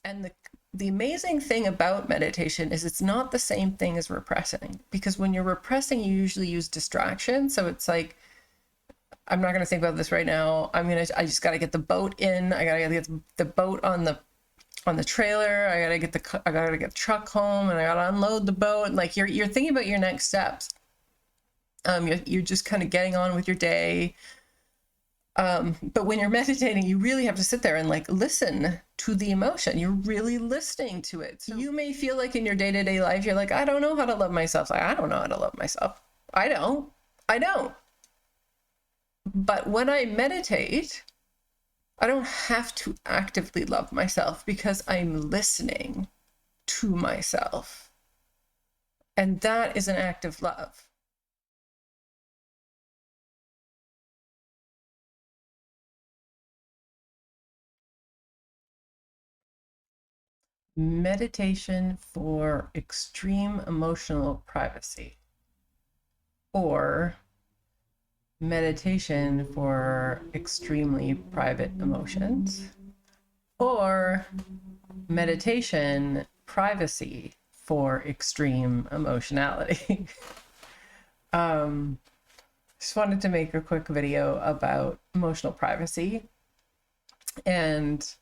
And the amazing thing about meditation is it's not the same thing as repressing, because when you're repressing, you usually use distraction. So it's like, I'm not going to think about this right now. I just got to get the boat in. I got to get the boat on the trailer. I got to get the truck home, and I got to unload the boat. And like you're thinking about your next steps. You're just kind of getting on with your day. But when you're meditating, you really have to sit there and like listen to the emotion. You're really listening to it. So you may feel like in your day-to-day life, you're like, I don't know how to love myself. Like, I don't know how to love myself. I don't. But when I meditate, I don't have to actively love myself because I'm listening to myself. And that is an act of love. Meditation for extreme emotional privacy, or meditation for extremely private emotions, or meditation privacy for extreme emotionality. Just wanted to make a quick video about emotional privacy and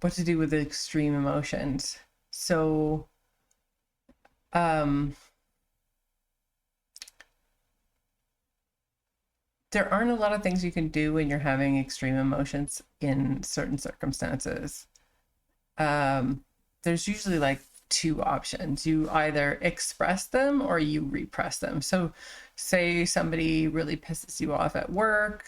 what to do with the extreme emotions. So there aren't a lot of things you can do when you're having extreme emotions in certain circumstances. There's usually like two options. You either express them or you repress them. So say somebody really pisses you off at work,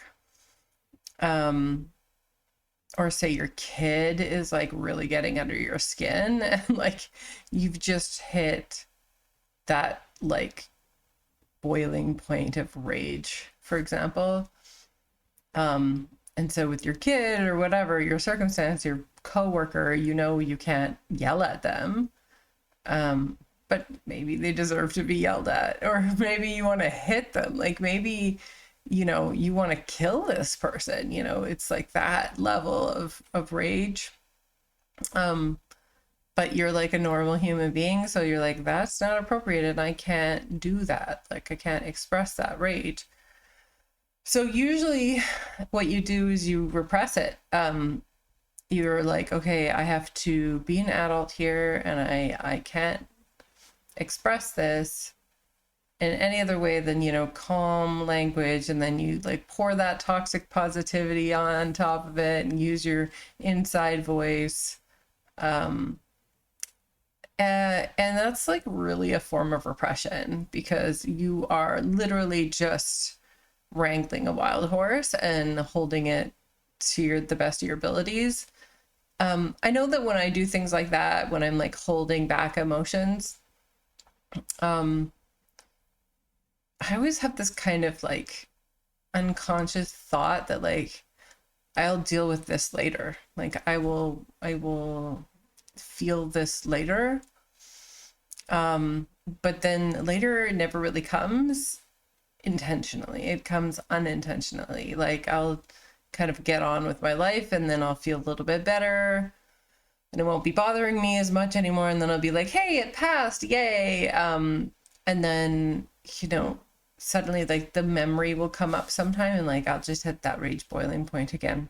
or say your kid is like really getting under your skin, and like you've just hit that like boiling point of rage, for example. And so with your kid or whatever your circumstance, your coworker, you know, you can't yell at them, but maybe they deserve to be yelled at, or maybe you want to hit them. Like maybe, you know, you want to kill this person. You know, it's like that level of rage. But you're like a normal human being, so you're like, that's not appropriate, and I can't do that. Like I can't express that rage. So usually what you do is you repress it. You're like, okay, I have to be an adult here, and I can't express this in any other way than, you know, calm language. And then you like pour that toxic positivity on top of it and use your inside voice. And that's like really a form of repression, because you are literally just wrangling a wild horse and holding it to the best of your abilities. I know that when I do things like that, when I'm like holding back emotions, I always have this kind of like unconscious thought that like I'll deal with this later. Like I will feel this later. But then later never really comes intentionally. It comes unintentionally. Like I'll kind of get on with my life, and then I'll feel a little bit better, and it won't be bothering me as much anymore. And then I'll be like, hey, it passed, yay. And then, you know, suddenly like the memory will come up sometime, and like I'll just hit that rage boiling point again.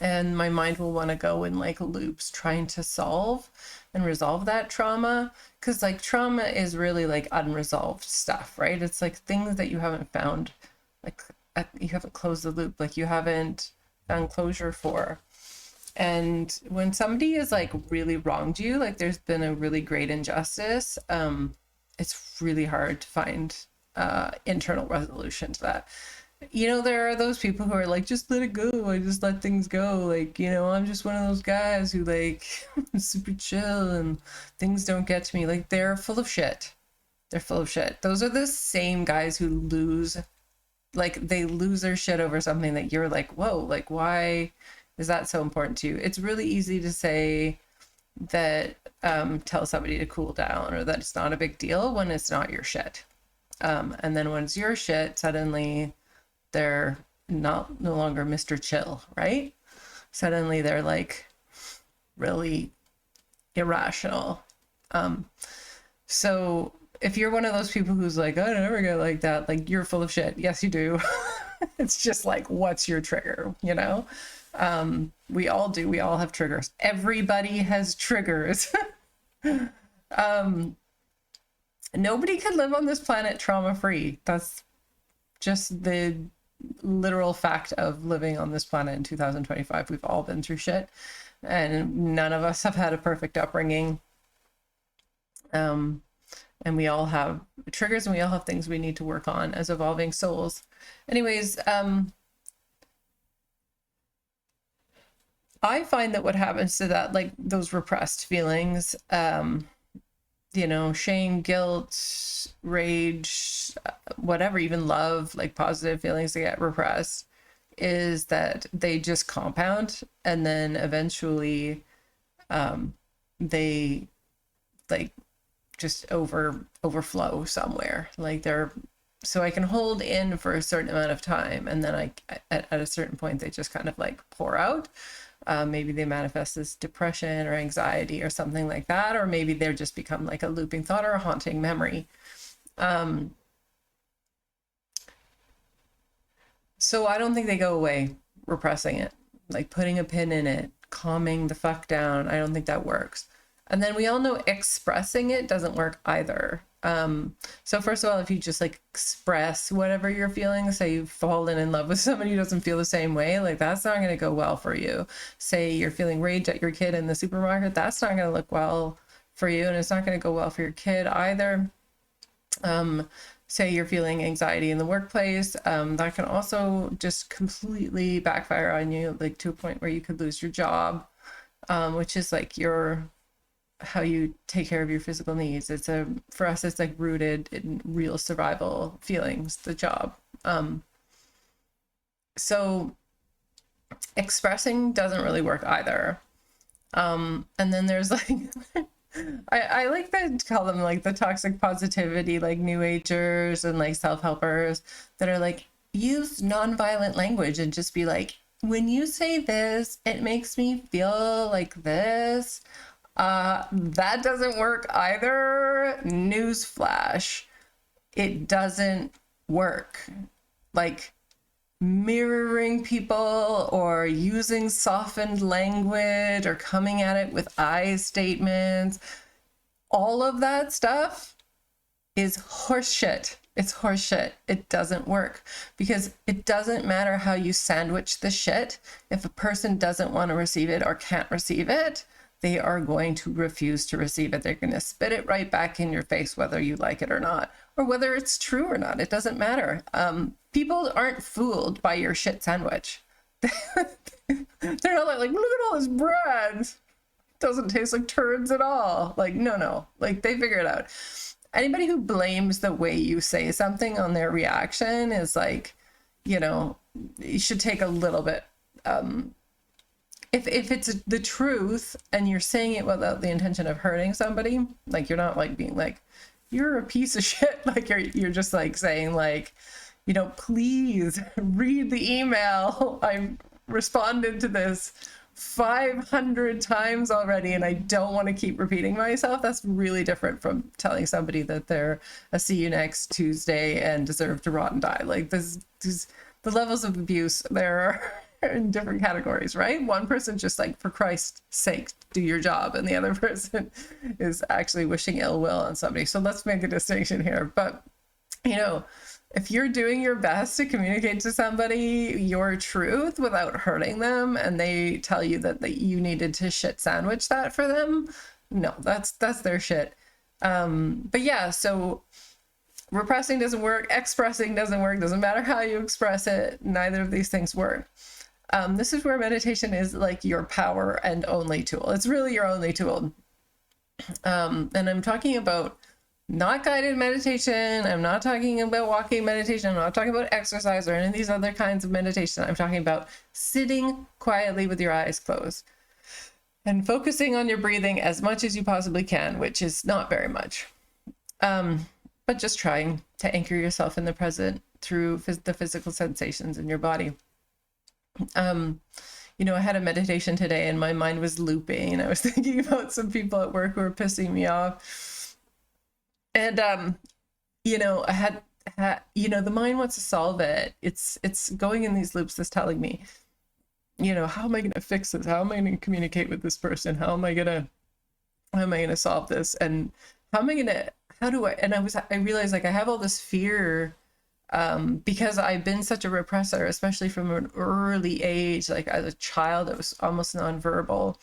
And my mind will want to go in like loops trying to solve and resolve that trauma, because like trauma is really like unresolved stuff, right? It's like things that you haven't found, like you haven't closed the loop, like you haven't found closure for. And when somebody is like really wronged you, like there's been a really great injustice, it's really hard to find internal resolution to that. You know, there are those people who are like, just let it go, I just let things go, like, you know, I'm just one of those guys who like super chill and things don't get to me. Like they're full of shit. Those are the same guys who lose, like they lose their shit over something that you're like, whoa, like why is that so important to you? It's really easy to say that, tell somebody to cool down, or that it's not a big deal when it's not your shit. And then when it's your shit, suddenly they're no longer Mr. Chill, right? Suddenly they're like really irrational. So if you're one of those people who's like, I never get like that, like, you're full of shit. Yes, you do. It's just like, what's your trigger, you know? We all do. We all have triggers. Everybody has triggers. Nobody could live on this planet trauma free. That's just the literal fact of living on this planet in 2025. We've all been through shit, and none of us have had a perfect upbringing. And we all have triggers, and we all have things we need to work on as evolving souls. Anyways, I find that what happens to that, like those repressed feelings, you know, shame, guilt, rage, whatever, even love, like positive feelings that get repressed, is that they just compound, and then eventually they like just overflow somewhere. Like they're, so I can hold in for a certain amount of time, and then at a certain point they just kind of like pour out. Maybe they manifest as depression or anxiety or something like that, or maybe they're just become like a looping thought or a haunting memory. So I don't think they go away repressing it, like putting a pin in it, calming the fuck down. I don't think that works. And then we all know expressing it doesn't work either. So first of all, if you just like express whatever you're feeling, say you've fallen in love with somebody who doesn't feel the same way, like that's not going to go well for you. Say you're feeling rage at your kid in the supermarket, that's not going to look well for you, and it's not going to go well for your kid either. Say you're feeling anxiety in the workplace, that can also just completely backfire on you, like to a point where you could lose your job, which is like how you take care of your physical needs. For us, it's like rooted in real survival feelings, the job. So expressing doesn't really work either. And then there's like, I like to call them like the toxic positivity, like new agers and like self-helpers that are like, use nonviolent language and just be like, when you say this, it makes me feel like this. That doesn't work either. Newsflash. It doesn't work. Like mirroring people or using softened language or coming at it with I statements, all of that stuff is horseshit. It's horseshit. It doesn't work, because it doesn't matter how you sandwich the shit. If a person doesn't want to receive it or can't receive it, they are going to refuse to receive it. They're going to spit it right back in your face, whether you like it or not, or whether it's true or not. It doesn't matter. People aren't fooled by your shit sandwich. They're not like, look at all this bread. It doesn't taste like turds at all. Like, no. Like, they figure it out. Anybody who blames the way you say something on their reaction is like, you know, you should take a little bit, if it's the truth and you're saying it without the intention of hurting somebody, like you're not like being like, you're a piece of shit, like you're just like saying like, you know, please read the email. I responded to this 500 times already and I don't want to keep repeating myself. That's really different from telling somebody that they're a see you next Tuesday and deserve to rot and die. Like this the levels of abuse there are in different categories, right? One person just like, for Christ's sake, do your job, and the other person is actually wishing ill will on somebody. So let's make a distinction here. But, you know, if you're doing your best to communicate to somebody your truth without hurting them, and they tell you that you needed to shit sandwich that for them, no, that's their shit. But yeah, so repressing doesn't work, expressing doesn't work, doesn't matter how you express it, neither of these things work. This is where meditation is like your power and only tool. It's really your only tool. And I'm talking about not guided meditation. I'm not talking about walking meditation. I'm not talking about exercise or any of these other kinds of meditation. I'm talking about sitting quietly with your eyes closed and focusing on your breathing as much as you possibly can, which is not very much. But just trying to anchor yourself in the present through the physical sensations in your body. I had a meditation today and my mind was looping and I was thinking about some people at work who were pissing me off. And I had the mind wants to solve it. It's going in these loops that's telling me, how am I going to fix this? How am I going to communicate with this person? How am I going to solve this? And I realized like I have all this fear because I've been such a repressor, especially from an early age. Like as a child, I was almost nonverbal.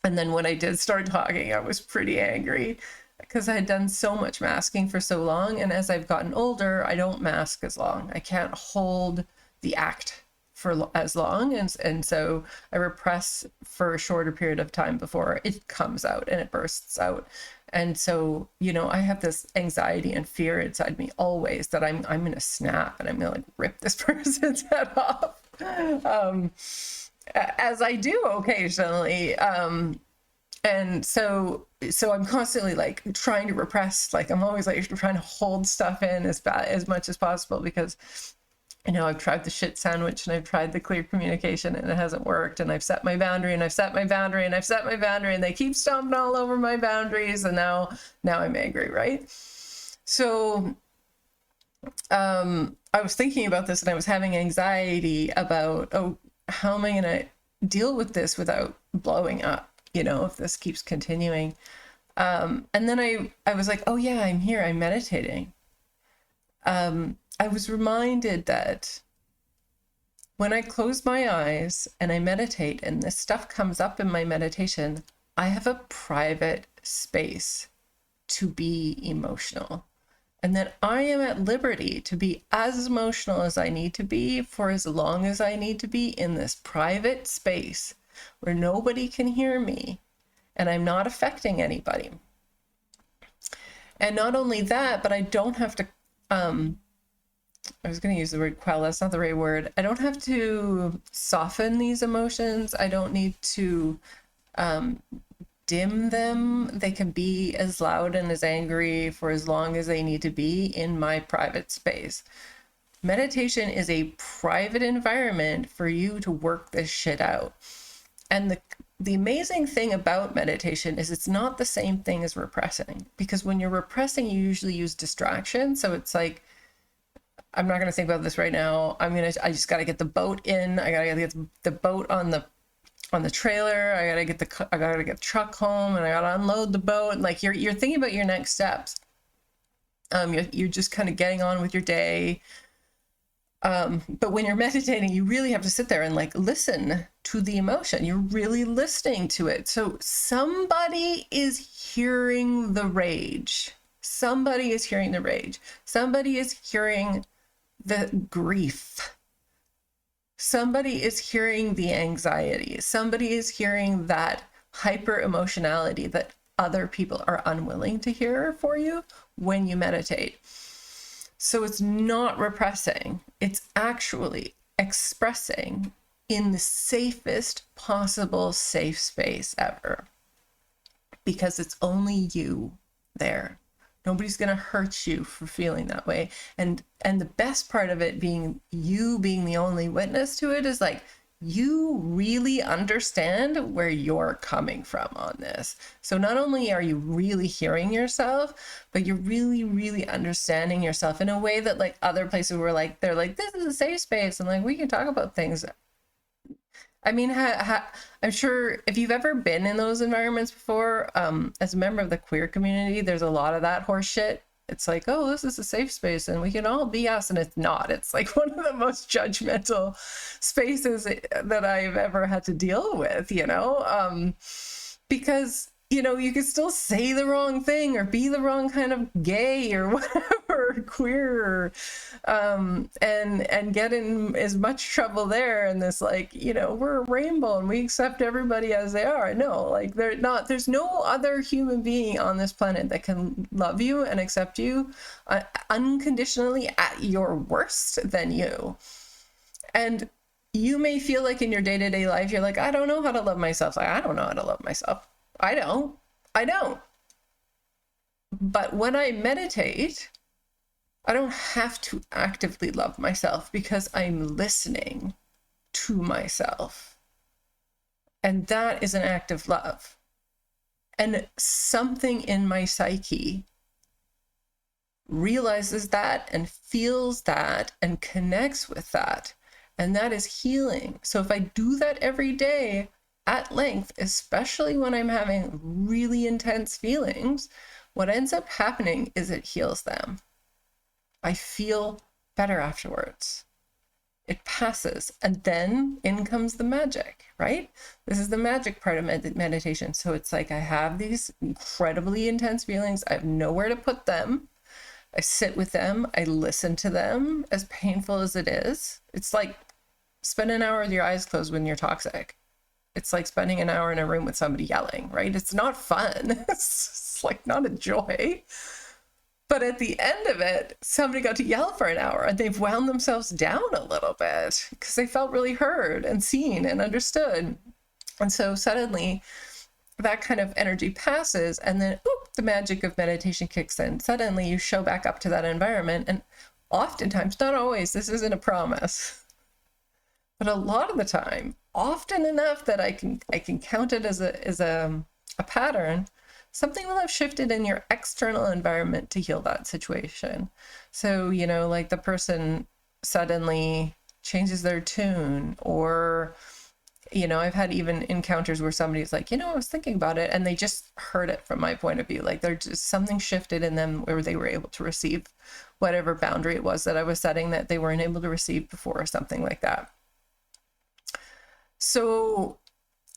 And then when I did start talking, I was pretty angry because I had done so much masking for so long. And as I've gotten older, I don't mask as long. I can't hold the act for as long. And so I repress for a shorter period of time before it comes out and it bursts out. And so, I have this anxiety and fear inside me always that I'm going to snap and I'm going to like rip this person's head off, as I do occasionally. And so I'm constantly like trying to repress, like I'm always like trying to hold stuff in as much as possible because I've tried the shit sandwich and I've tried the clear communication and it hasn't worked. And I've set my boundary and I've set my boundary and I've set my boundary and they keep stomping all over my boundaries. And now I'm angry, right? So I was thinking about this and I was having anxiety about, how am I going to deal with this without blowing up, if this keeps continuing. And then I was like, oh yeah, I'm here, I'm meditating. I was reminded that when I close my eyes and I meditate and this stuff comes up in my meditation, I have a private space to be emotional. And that I am at liberty to be as emotional as I need to be for as long as I need to be in this private space where nobody can hear me and I'm not affecting anybody. And not only that, but I don't have to, I was going to use the word quell, that's not the right word. I don't have to soften these emotions. I don't need to dim them. They can be as loud and as angry for as long as they need to be in my private space. Meditation is a private environment for you to work this shit out. And the amazing thing about meditation is it's not the same thing as repressing, because when you're repressing, you usually use distraction. So it's like, I'm not going to think about this right now. I just got to get the boat in. I got to get the boat on the trailer. I got to get the truck home and I got to unload the boat. And like, you're thinking about your next steps. You're just kind of getting on with your day. But when you're meditating, you really have to sit there and like listen to the emotion. You're really listening to it. So somebody is hearing the rage. Somebody is hearing the rage. Somebody is hearing the grief. Somebody is hearing the anxiety. Somebody is hearing that hyper emotionality that other people are unwilling to hear for you when you meditate. So it's not repressing. It's actually expressing in the safest possible safe space ever, because it's only you there. Nobody's going to hurt you for feeling that way. And the best part of it being you being the only witness to it is like, you really understand where you're coming from on this. So not only are you really hearing yourself, but you're really, really understanding yourself in a way that like other places where like, they're like, this is a safe space. And like, we can talk about things. I mean, I'm sure if you've ever been in those environments before, as a member of the queer community, there's a lot of that horse shit. It's like, oh, this is a safe space and we can all be us. And it's not. It's like one of the most judgmental spaces that I've ever had to deal with, because, you could still say the wrong thing or be the wrong kind of gay or whatever, queer, and get in as much trouble there. And this like, we're a rainbow and we accept everybody as they are. No, like there's no other human being on this planet that can love you and accept you unconditionally at your worst than you. And you may feel like in your day-to-day life, you're like, I don't know how to love myself. Like, I don't know how to love myself. I don't. But when I meditate, I don't have to actively love myself because I'm listening to myself. And that is an act of love. And something in my psyche realizes that and feels that and connects with that. And that is healing. So if I do that every day at length, especially when I'm having really intense feelings, what ends up happening is it heals them. I feel better afterwards. It passes, and then in comes the magic, right? This is the magic part of meditation. So it's like I have these incredibly intense feelings. I have nowhere to put them. I sit with them. I listen to them, as painful as it is. It's like spend an hour with your eyes closed when you're toxic. It's like spending an hour in a room with somebody yelling, right? It's not fun. It's like not a joy. But at the end of it, somebody got to yell for an hour and they've wound themselves down a little bit because they felt really heard and seen and understood. And so suddenly that kind of energy passes, and then the magic of meditation kicks in. Suddenly you show back up to that environment, and oftentimes, not always, this isn't a promise, but a lot of the time, often enough that I can count it as a pattern, something will have shifted in your external environment to heal that situation. So, you know, like the person suddenly changes their tune, or, you know, I've had even encounters where somebody's like, you know, I was thinking about it, and they just heard it from my point of view. Like there's just something shifted in them where they were able to receive whatever boundary it was that I was setting that they weren't able to receive before, or something like that. So,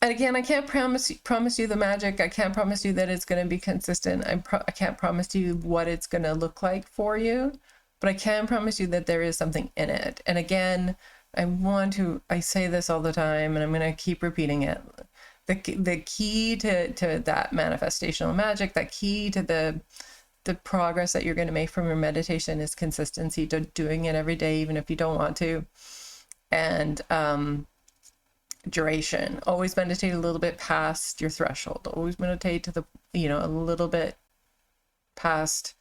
and again, I can't promise you the magic. I can't promise you that it's going to be consistent. I can't promise you what it's going to look like for you, but I can promise you that there is something in it. And again, I say this all the time, and I'm going to keep repeating it. The key to that manifestational magic, that key to the progress that you're going to make from your meditation is consistency, to doing it every day, even if you don't want to. And, duration. Always meditate a little bit past your threshold. Always meditate to the, you know, a little bit past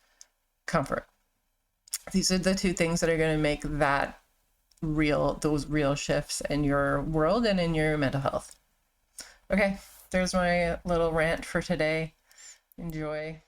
comfort. These are the two things that are going to make those real shifts in your world and in your mental health. Okay, there's my little rant for today. Enjoy.